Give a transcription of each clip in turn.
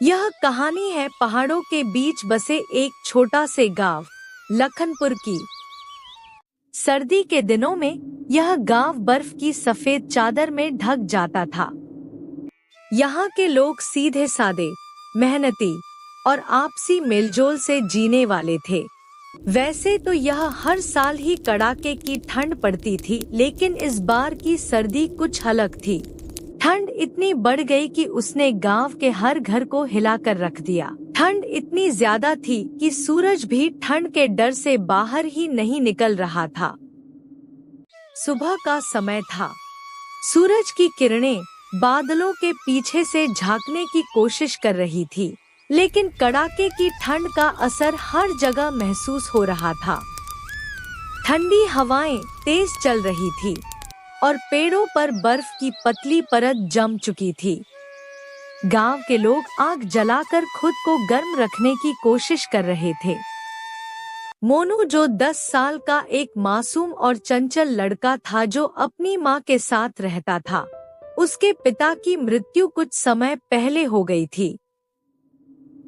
यह कहानी है पहाड़ों के बीच बसे एक छोटा से गांव लखनपुर की। सर्दी के दिनों में यह गांव बर्फ की सफेद चादर में ढक जाता था। यहाँ के लोग सीधे सादे, मेहनती और आपसी मेलजोल से जीने वाले थे। वैसे तो यह हर साल ही कड़ाके की ठंड पड़ती थी, लेकिन इस बार की सर्दी कुछ अलग थी। ठंड इतनी बढ़ गई कि उसने गांव के हर घर को हिलाकर रख दिया। ठंड इतनी ज्यादा थी कि सूरज भी ठंड के डर से बाहर ही नहीं निकल रहा था। सुबह का समय था। सूरज की किरणें बादलों के पीछे से झांकने की कोशिश कर रही थी, लेकिन कड़ाके की ठंड का असर हर जगह महसूस हो रहा था। ठंडी हवाएं तेज चल रही थी और पेड़ों पर बर्फ की पतली परत जम चुकी थी। गांव के लोग आग जलाकर खुद को गर्म रखने की कोशिश कर रहे थे। मोनू, जो 10 साल का एक मासूम और चंचल लड़का था जो अपनी मां के साथ रहता था, उसके पिता की मृत्यु कुछ समय पहले हो गई थी।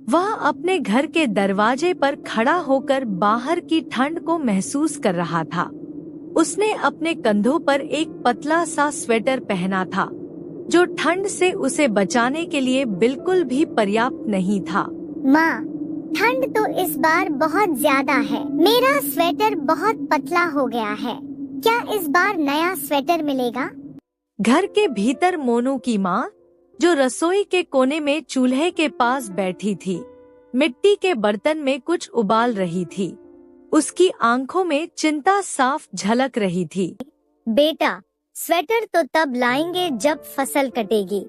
वह अपने घर के दरवाजे पर खड़ा होकर बाहर की ठंड को महसूस कर रहा था। उसने अपने कंधों पर एक पतला सा स्वेटर पहना था, जो ठंड से उसे बचाने के लिए बिल्कुल भी पर्याप्त नहीं था। माँ, ठंड तो इस बार बहुत ज्यादा है। मेरा स्वेटर बहुत पतला हो गया है। क्या इस बार नया स्वेटर मिलेगा? घर के भीतर मोनू की माँ, जो रसोई के कोने में चूल्हे के पास बैठी थी, मिट्टी के बर्तन में कुछ उबाल रही थी। उसकी आंखों में चिंता साफ झलक रही थी। बेटा, स्वेटर तो तब लाएंगे जब फसल कटेगी।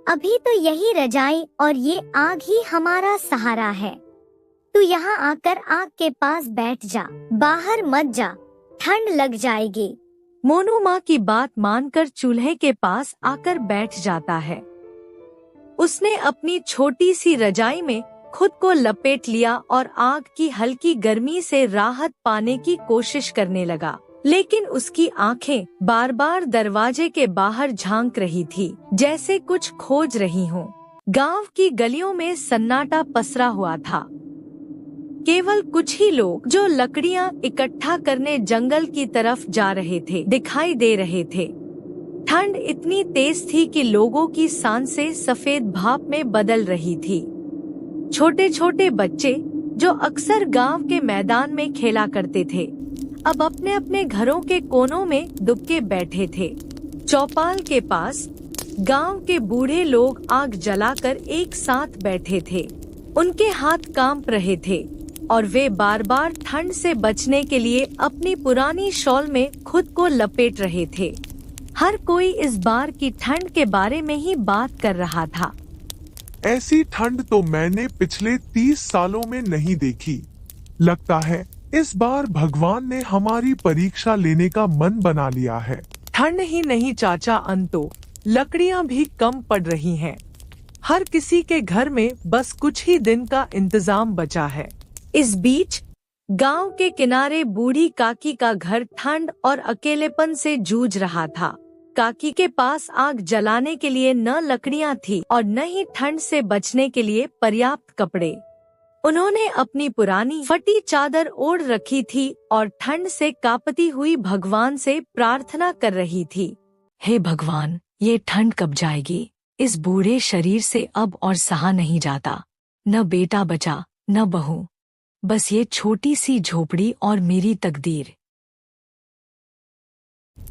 अभी तो यही रजाई और ये आग ही हमारा सहारा है। तू यहाँ आकर आग के पास बैठ जा, बाहर मत जा, ठंड लग जाएगी। मोनू माँ की बात मानकर चूल्हे के पास आकर बैठ जाता है। उसने अपनी छोटी सी रजाई में खुद को लपेट लिया और आग की हल्की गर्मी से राहत पाने की कोशिश करने लगा, लेकिन उसकी आंखें बार बार दरवाजे के बाहर झांक रही थी, जैसे कुछ खोज रही हों। गांव की गलियों में सन्नाटा पसरा हुआ था। केवल कुछ ही लोग, जो लकड़ियां इकट्ठा करने जंगल की तरफ जा रहे थे, दिखाई दे रहे थे। ठंड इतनी तेज थी कि लोगों की सांसें सफेद भाप में बदल रही थी। छोटे छोटे बच्चे, जो अक्सर गांव के मैदान में खेला करते थे, अब अपने अपने घरों के कोनों में दुबके बैठे थे। चौपाल के पास गांव के बूढ़े लोग आग जलाकर एक साथ बैठे थे। उनके हाथ कांप रहे थे और वे बार बार ठंड से बचने के लिए अपनी पुरानी शॉल में खुद को लपेट रहे थे। हर कोई इस बार की ठंड के बारे में ही बात कर रहा था। ऐसी ठंड तो मैंने पिछले 30 सालों में नहीं देखी। लगता है इस बार भगवान ने हमारी परीक्षा लेने का मन बना लिया है। ठंड ही नहीं चाचा, अंतो लकड़ियां भी कम पड़ रही हैं। हर किसी के घर में बस कुछ ही दिन का इंतजाम बचा है। इस बीच गांव के किनारे बूढ़ी काकी का घर ठंड और अकेलेपन से जूझ रहा था। काकी के पास आग जलाने के लिए न लकड़ियां थी और न ही ठंड से बचने के लिए पर्याप्त कपड़े। उन्होंने अपनी पुरानी फटी चादर ओढ़ रखी थी और ठंड से कांपती हुई भगवान से प्रार्थना कर रही थी। हे भगवान, ये ठंड कब जाएगी? इस बूढ़े शरीर से अब और सहा नहीं जाता। न बेटा बचा, न बहू, बस ये छोटी सी झोपड़ी और मेरी तकदीर।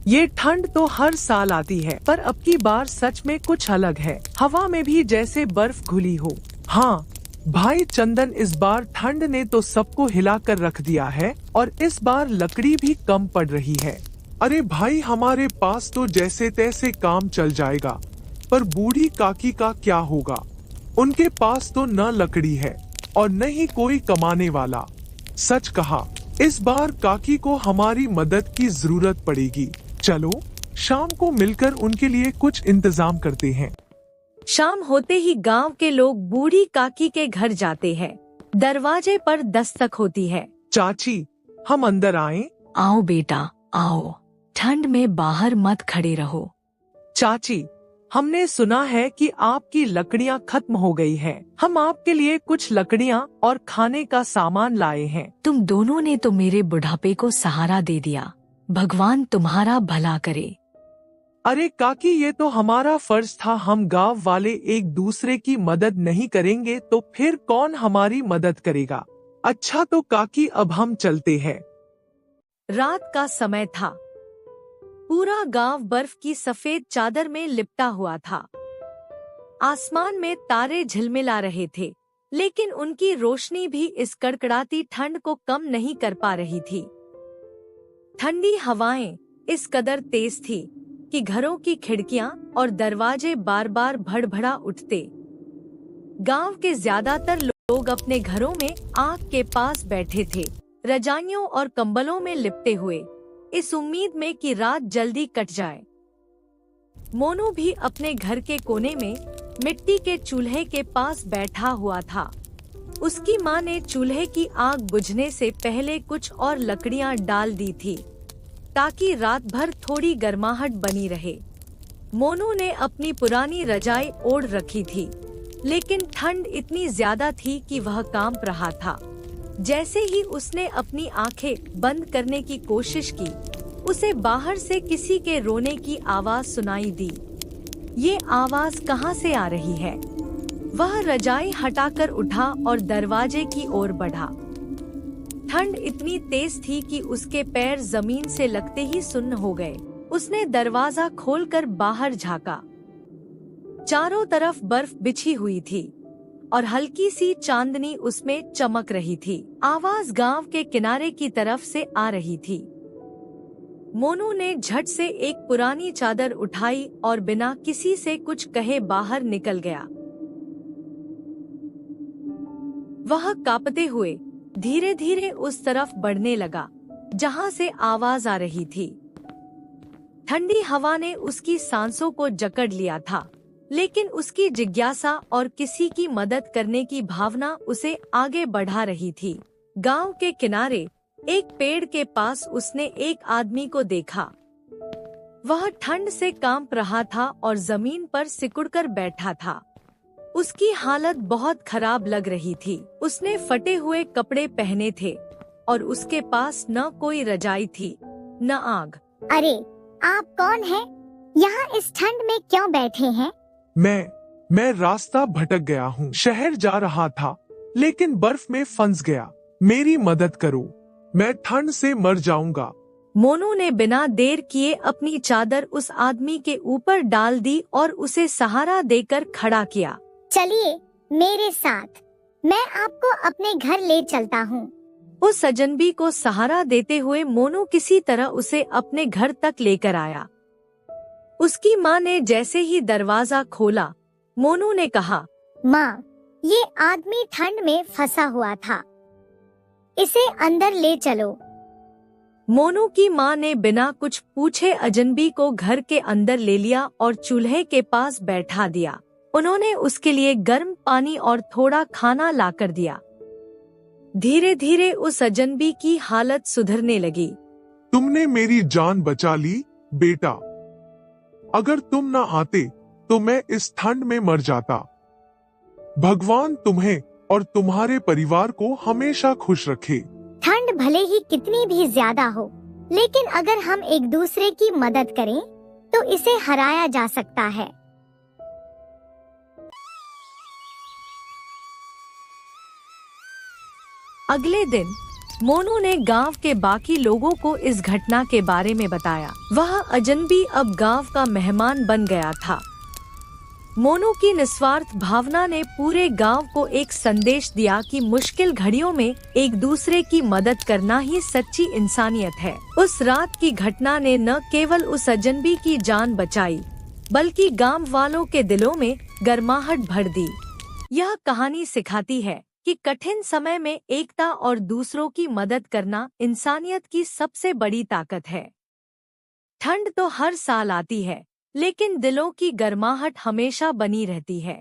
ये ठंड तो हर साल आती है, पर अब की बार सच में कुछ अलग है। हवा में भी जैसे बर्फ घुली हो। हाँ भाई चंदन, इस बार ठंड ने तो सबको हिलाकर रख दिया है और इस बार लकड़ी भी कम पड़ रही है। अरे भाई, हमारे पास तो जैसे तैसे काम चल जाएगा, पर बूढ़ी काकी का क्या होगा? उनके पास तो न लकड़ी है और न ही कोई कमाने वाला। सच कहा, इस बार काकी को हमारी मदद की जरूरत पड़ेगी। चलो शाम को मिलकर उनके लिए कुछ इंतजाम करते हैं। शाम होते ही गांव के लोग बूढ़ी काकी के घर जाते हैं। दरवाजे पर दस्तक होती है। चाची, हम अंदर आएं? आओ बेटा, आओ। ठंड में बाहर मत खड़े रहो। चाची, हमने सुना है कि आपकी लकड़ियाँ खत्म हो गई हैं। हम आपके लिए कुछ लकड़ियाँ और खाने का सामान लाए हैं। तुम दोनों ने तो मेरे बुढ़ापे को सहारा दे दिया। भगवान तुम्हारा भला करे। अरे काकी, ये तो हमारा फर्ज था। हम गांव वाले एक दूसरे की मदद नहीं करेंगे तो फिर कौन हमारी मदद करेगा। अच्छा तो काकी, अब हम चलते हैं। रात का समय था। पूरा गांव बर्फ की सफेद चादर में लिपटा हुआ था। आसमान में तारे झिलमिला रहे थे, लेकिन उनकी रोशनी भी इस कड़कड़ाती ठंड को कम नहीं कर पा रही थी। ठंडी हवाएं इस कदर तेज थी कि घरों की खिड़कियां और दरवाजे बार बार भड़भड़ा उठते। गांव के ज्यादातर लोग अपने घरों में आग के पास बैठे थे, रजाइयों और कंबलों में लिपटे हुए, इस उम्मीद में कि रात जल्दी कट जाए। मोनू भी अपने घर के कोने में मिट्टी के चूल्हे के पास बैठा हुआ था। उसकी माँ ने चूल्हे की आग बुझने से पहले कुछ और लकड़ियाँ डाल दी थी, ताकि रात भर थोड़ी गर्माहट बनी रहे। मोनू ने अपनी पुरानी रजाई ओढ़ रखी थी, लेकिन ठंड इतनी ज्यादा थी कि वह कांप रहा था। जैसे ही उसने अपनी आंखें बंद करने की कोशिश की, उसे बाहर से किसी के रोने की आवाज सुनाई दी। ये आवाज कहाँ से आ रही है? वह रजाई हटाकर उठा और दरवाजे की ओर बढ़ा। ठंड इतनी तेज थी कि उसके पैर जमीन से लगते ही सुन्न हो गए। उसने दरवाजा खोलकर बाहर झांका। चारों तरफ बर्फ बिछी हुई थी और हल्की सी चांदनी उसमें चमक रही थी। आवाज गांव के किनारे की तरफ से आ रही थी। मोनू ने झट से एक पुरानी चादर उठाई और बिना किसी से कुछ कहे बाहर निकल गया। वह कांपते हुए धीरे धीरे उस तरफ बढ़ने लगा जहां से आवाज आ रही थी। ठंडी हवा ने उसकी सांसों को जकड़ लिया था, लेकिन उसकी जिज्ञासा और किसी की मदद करने की भावना उसे आगे बढ़ा रही थी। गांव के किनारे एक पेड़ के पास उसने एक आदमी को देखा। वह ठंड से कांप रहा था और जमीन पर सिकुड़कर बैठा था। उसकी हालत बहुत खराब लग रही थी। उसने फटे हुए कपड़े पहने थे और उसके पास न कोई रजाई थी न आग। अरे, आप कौन हैं? यहाँ इस ठंड में क्यों बैठे हैं? मैं रास्ता भटक गया हूँ। शहर जा रहा था, लेकिन बर्फ में फंस गया। मेरी मदद करो, मैं ठंड से मर जाऊंगा। मोनू ने बिना देर किए अपनी चादर उस आदमी के ऊपर डाल दी और उसे सहारा देकर खड़ा किया। चलिए मेरे साथ, मैं आपको अपने घर ले चलता हूँ। उस अजनबी को सहारा देते हुए मोनू किसी तरह उसे अपने घर तक लेकर आया। उसकी माँ ने जैसे ही दरवाजा खोला, मोनू ने कहा, माँ, ये आदमी ठंड में फंसा हुआ था, इसे अंदर ले चलो। मोनू की माँ ने बिना कुछ पूछे अजनबी को घर के अंदर ले लिया और चूल्हे के पास बैठा दिया। उन्होंने उसके लिए गर्म पानी और थोड़ा खाना लाकर दिया। धीरे धीरे उस अजनबी की हालत सुधरने लगी। तुमने मेरी जान बचा ली बेटा। अगर तुम न आते तो मैं इस ठंड में मर जाता। भगवान तुम्हें और तुम्हारे परिवार को हमेशा खुश रखे। ठंड भले ही कितनी भी ज्यादा हो, लेकिन अगर हम एक दूसरे की मदद करें तो इसे हराया जा सकता है। अगले दिन मोनू ने गांव के बाकी लोगों को इस घटना के बारे में बताया। वह अजनबी अब गांव का मेहमान बन गया था। मोनू की निस्वार्थ भावना ने पूरे गांव को एक संदेश दिया कि मुश्किल घड़ियों में एक दूसरे की मदद करना ही सच्ची इंसानियत है। उस रात की घटना ने न केवल उस अजनबी की जान बचाई, बल्कि गांव वालों के दिलों में गर्माहट भर दी। यह कहानी सिखाती है कि कठिन समय में एकता और दूसरों की मदद करना इंसानियत की सबसे बड़ी ताकत है। ठंड तो हर साल आती है, लेकिन दिलों की गर्माहट हमेशा बनी रहती है।